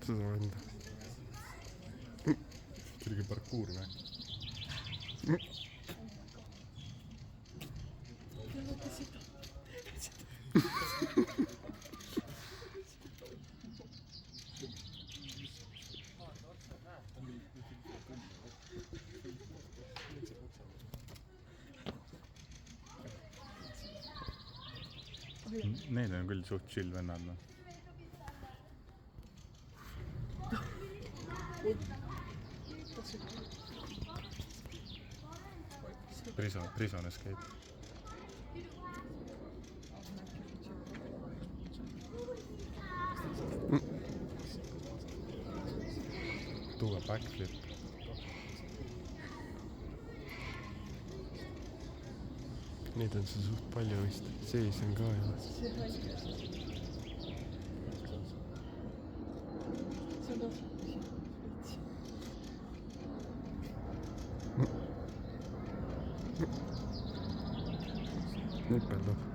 seda enda. Kuidagi parkuur või? Need on küll suht chill vennad, no. Prison Escape. Tuua backflip. Neid on see suht palju vist. Sees on ka ju. Nipeldab.